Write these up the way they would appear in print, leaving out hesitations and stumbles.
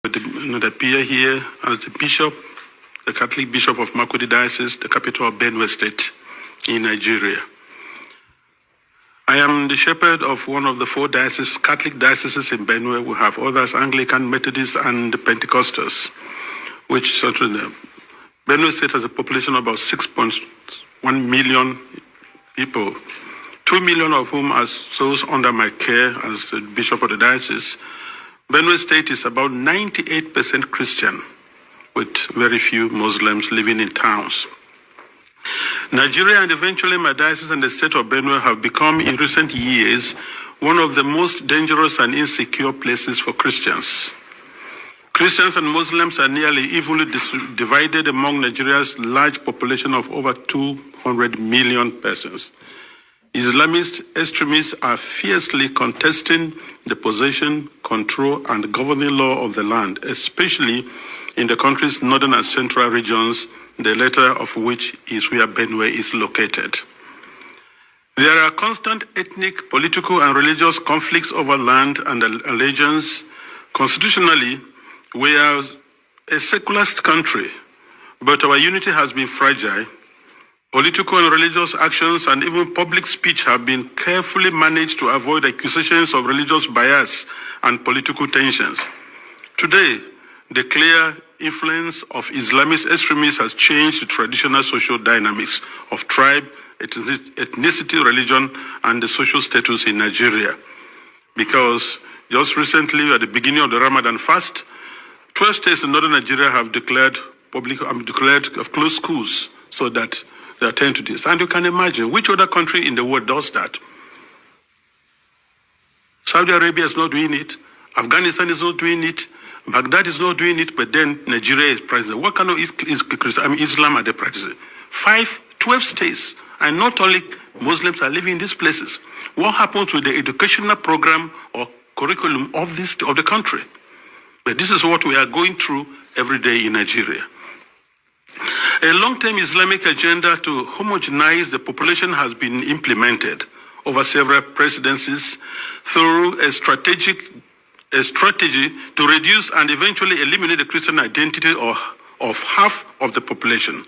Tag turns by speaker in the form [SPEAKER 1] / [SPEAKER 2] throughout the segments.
[SPEAKER 1] would appear here as the bishop, the Catholic Bishop of Makurdi Diocese, the capital of Benue State in Nigeria. I am the shepherd of one of the 4 dioceses, Catholic dioceses in Benue. We have others, Anglican, Methodist, and Pentecostals, which sort of the Benue State has a population of about 6.1 million people, 2 million of whom are those under my care as the bishop of the diocese. Benue State is about 98% Christian, with very few Muslims living in towns. Nigeria and eventually my diocese and the state of Benue have become, in recent years, one of the most dangerous and insecure places for Christians. Christians and Muslims are nearly evenly divided among Nigeria's large population of over 200 million persons. Islamist extremists are fiercely contesting the possession, control, and governing law of the land, especially in the country's northern and central regions, the latter of which is where Benue is located. There are constant ethnic, political, and religious conflicts over land and allegiance. Constitutionally, we are a secularist country, but our unity has been fragile. Political and religious actions and even public speech have been carefully managed to avoid accusations of religious bias and political tensions. Today, the clear influence of Islamist extremists has changed the traditional social dynamics of tribe, ethnicity, religion, and the social status in Nigeria. Because just recently, at the beginning of the Ramadan fast, 12 states in northern Nigeria have declared closed schools so that they attend to this. And you can imagine which other country in the world does that. Saudi Arabia is not doing it. Afghanistan is not doing it. Baghdad is not doing it, but then Nigeria is practicing. What kind of Islam are they practicing? 12 states, and not only Muslims are living in these places. What happens with the educational program or curriculum of the country? But this is what we are going through every day in Nigeria. A long-term Islamic agenda to homogenize the population has been implemented over several presidencies through a strategy to reduce and eventually eliminate the Christian identity of half of the population.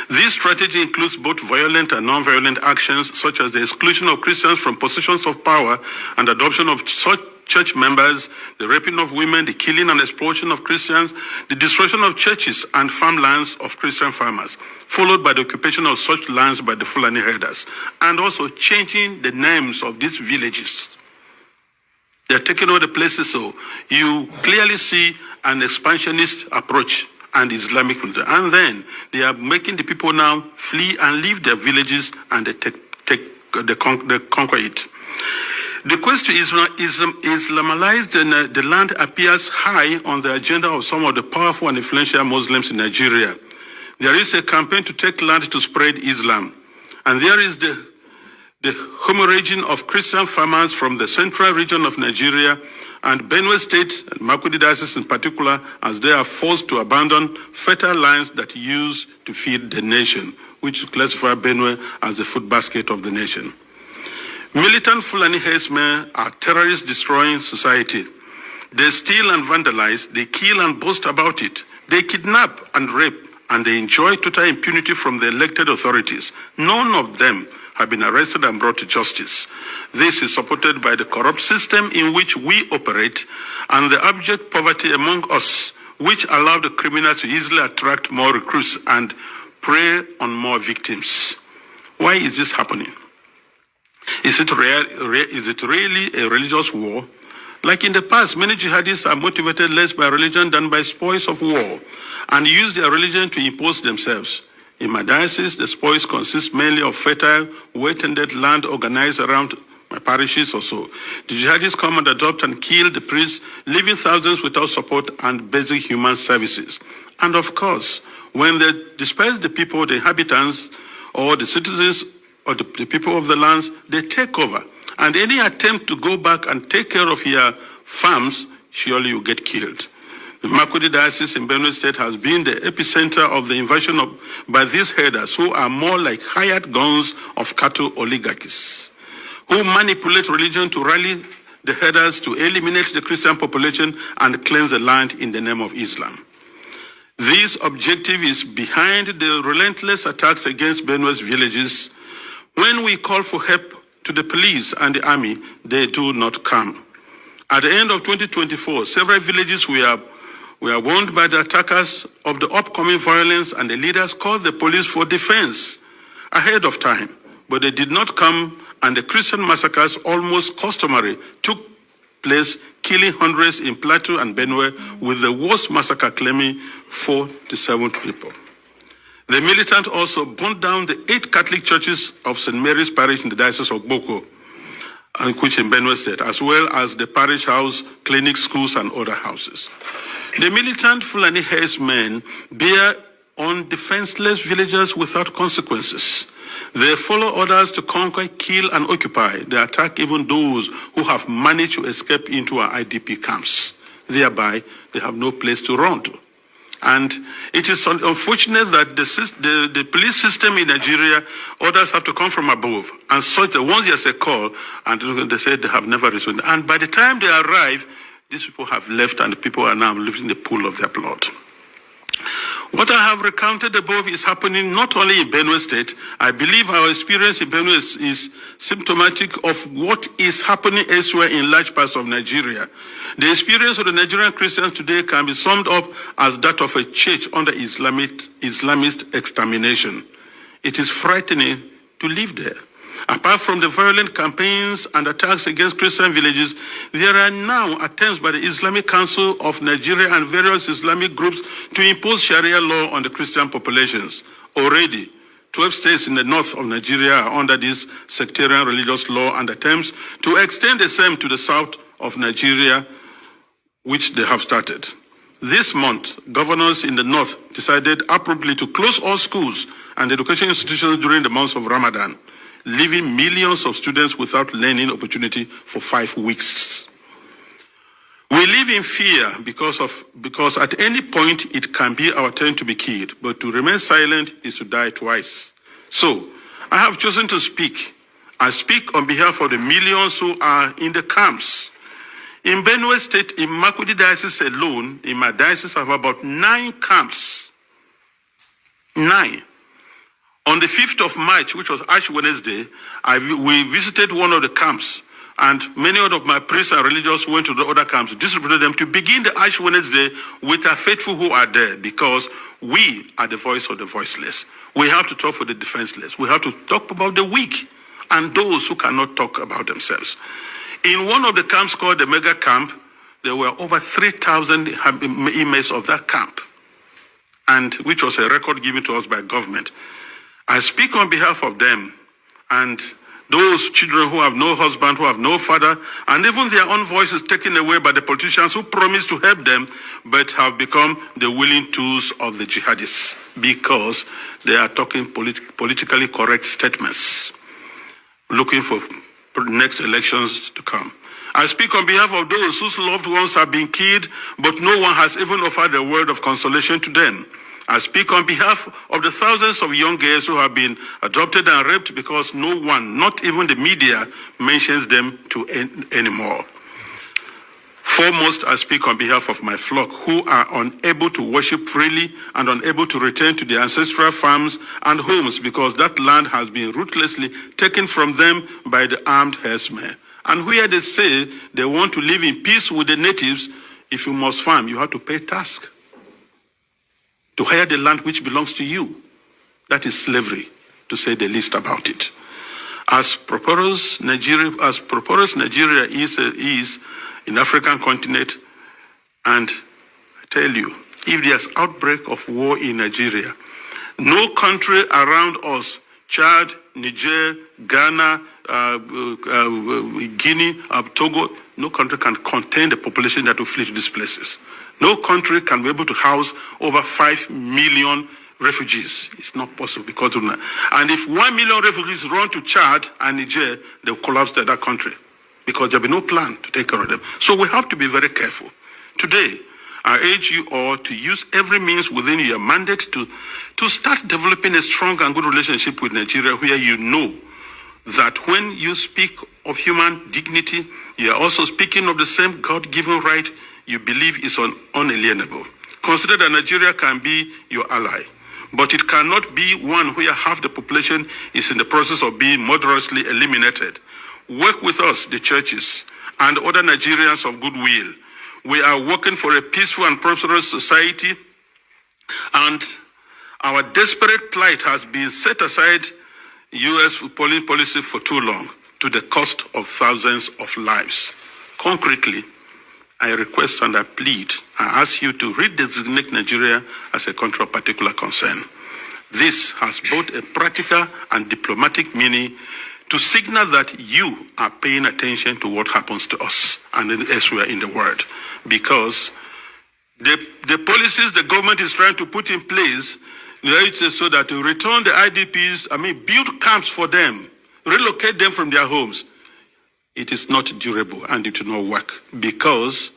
[SPEAKER 1] This strategy includes both violent and non-violent actions, such as the exclusion of Christians from positions of power and adoption of such church members, the raping of women, the killing and exploitation of Christians, the destruction of churches and farmlands of Christian farmers, followed by the occupation of such lands by the Fulani herders, and also changing the names of these villages. They're taking over the places, so you clearly see an expansionist approach and Islamic culture. And then they are making the people now flee and leave their villages, and they conquer it. The quest to Islamize the land appears high on the agenda of some of the powerful and influential Muslims in Nigeria. There is a campaign to take land to spread Islam. And there is the hemorrhaging of Christian farmers from the central region of Nigeria and Benue State, and Makurdi Diocese in particular, as they are forced to abandon fertile lands that used to feed the nation, which classify Benue as the food basket of the nation. Militant Fulani herdsmen are terrorists destroying society. They steal and vandalize, they kill and boast about it. They kidnap and rape, and they enjoy total impunity from the elected authorities. None of them have been arrested and brought to justice. This is supported by the corrupt system in which we operate and the abject poverty among us, which allow the criminals to easily attract more recruits and prey on more victims. Why is this happening? Is it really a religious war? Like in the past, many jihadists are motivated less by religion than by spoils of war and use their religion to impose themselves. In my diocese, the spoils consist mainly of fertile, well-tended land organized around my parishes or so. The jihadists come and adopt and kill the priests, leaving thousands without support and basic human services. And of course, when they disperse the people, the inhabitants, or the citizens, or the people of the lands, they take over. And any attempt to go back and take care of your farms, surely you get killed. The Makurdi Diocese in Benue State has been the epicenter of the invasion by these herders who are more like hired guns of cattle oligarchies, who manipulate religion to rally the headers to eliminate the Christian population and cleanse the land in the name of Islam. This objective is behind the relentless attacks against Benue's villages. When we call for help to the police and the army, they do not come. At the end of 2024, several villages were warned by the attackers of the upcoming violence, and the leaders called the police for defense ahead of time. But they did not come, and the Christian massacres, almost customary, took place, killing hundreds in Plateau and Benue, with the worst massacre claiming 47 people. The militants also burned down the 8 Catholic churches of St. Mary's Parish in the Diocese of Boko, which in Benue State, as well as the parish house, clinics, schools, and other houses. The militant Fulani herdsmen bear on defenseless villagers without consequences. They follow orders to conquer, kill, and occupy. They attack even those who have managed to escape into our IDP camps. Thereby, they have no place to run to. And it is unfortunate that the police system in Nigeria, orders have to come from above. And such that once there's a call, and they say they have never responded. And by the time they arrive, these people have left, and the people are now living in the pool of their blood. What I have recounted above is happening not only in Benue State. I believe our experience in Benue is symptomatic of what is happening elsewhere in large parts of Nigeria. The experience of the Nigerian Christians today can be summed up as that of a church under Islamist extermination. It is frightening to live there. Apart from the violent campaigns and attacks against Christian villages, there are now attempts by the Islamic Council of Nigeria and various Islamic groups to impose Sharia law on the Christian populations. Already, 12 states in the north of Nigeria are under this sectarian religious law, and attempts to extend the same to the south of Nigeria, which they have started. This month, governors in the north decided abruptly to close all schools and education institutions during the months of Ramadan, leaving millions of students without learning opportunity for 5 weeks. We live in fear because at any point it can be our turn to be killed, but to remain silent is to die twice. So, I have chosen to speak. I speak on behalf of the millions who are in the camps. In Benue State, in Makurdi Diocese alone, in my diocese, I have about 9 camps. 9. On the 5th of March, which was Ash Wednesday, we visited one of the camps, and many of my priests and religious went to the other camps, distributed them to begin the Ash Wednesday with our faithful who are there, because we are the voice of the voiceless. We have to talk for the defenseless. We have to talk about the weak and those who cannot talk about themselves. In one of the camps called the Mega Camp, there were over 3,000 inmates of that camp, and which was a record given to us by government. I speak on behalf of them and those children who have no husband, who have no father, and even their own voices taken away by the politicians who promised to help them, but have become the willing tools of the jihadists because they are talking politically correct statements, looking for next elections to come. I speak on behalf of those whose loved ones have been killed, but no one has even offered a word of consolation to them. I speak on behalf of the thousands of young girls who have been adopted and raped because no one, not even the media, mentions them anymore. Foremost, I speak on behalf of my flock who are unable to worship freely and unable to return to their ancestral farms and homes because that land has been ruthlessly taken from them by the armed herdsmen. And where they say they want to live in peace with the natives, if you must farm, you have to pay tax to hire the land which belongs to you. That is slavery, to say the least about it. As prosperous Nigeria is in the African continent, and I tell you, if there's outbreak of war in Nigeria, no country around us, Chad, Niger, Ghana, Guinea, Togo, no country can contain the population that will flee to these places. No country can be able to house over 5 million refugees. It's not possible because of that. And if 1 million refugees run to Chad and Niger, they'll collapse that country because there'll be no plan to take care of them. So we have to be very careful. Today, I urge you all to use every means within your mandate to start developing a strong and good relationship with Nigeria, where you know that when you speak of human dignity, you are also speaking of the same God-given right you believe is unalienable. Consider that Nigeria can be your ally, but it cannot be one where half the population is in the process of being murderously eliminated. Work with us, the churches, and other Nigerians of goodwill. We are working for a peaceful and prosperous society, and our desperate plight has been set aside U.S. policy for too long, to the cost of thousands of lives. Concretely, I request and I plead, I ask you to redesignate Nigeria as a country of particular concern. This has both a practical and diplomatic meaning to signal that you are paying attention to what happens to us and elsewhere in the world. Because the policies the government is trying to put in place so that to return the IDPs, build camps for them, relocate them from their homes, it is not durable and it will not work, because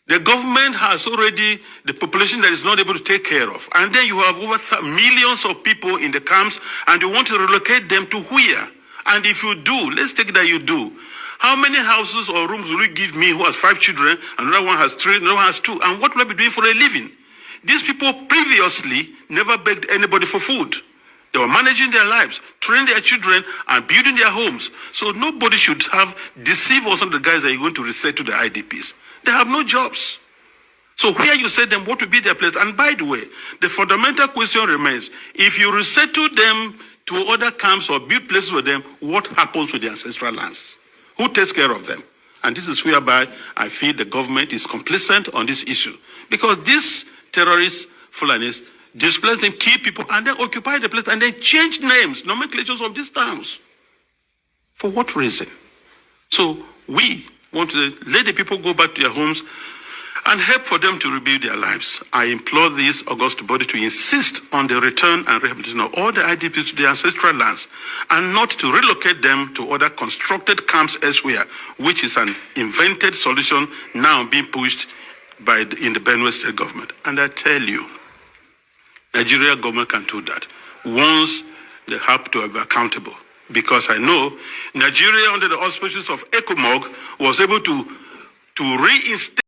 [SPEAKER 1] the government has already the population that is not able to take care of. And then you have over millions of people in the camps, and you want to relocate them to where? And if you do, let's take that you do. How many houses or rooms will you give me who has 5 children, another one has 3, another one has 2? And what will I be doing for a living? These people previously never begged anybody for food. They were managing their lives, training their children, and building their homes. So nobody should have deceived us on the guys that you're going to reset to the IDPs. They have no jobs. So where you set them, what will be their place? And by the way, the fundamental question remains, if you resettle them to other camps or build places for them, what happens with the ancestral lands? Who takes care of them? And this is whereby I feel the government is complicit on this issue. Because these terrorists, Fulanis, displace them, kill people, and then occupy the place, and then change names, nomenclatures of these towns. For what reason? So we want to let the people go back to their homes and help for them to rebuild their lives. I implore this august body to insist on the return and rehabilitation of all the IDPs to their ancestral lands, and not to relocate them to other constructed camps elsewhere, which is an invented solution now being pushed in the Benue State government. And I tell you, Nigeria government can do that once they have to be accountable. Because I know Nigeria, under the auspices of ECOMOG, was able to reinstate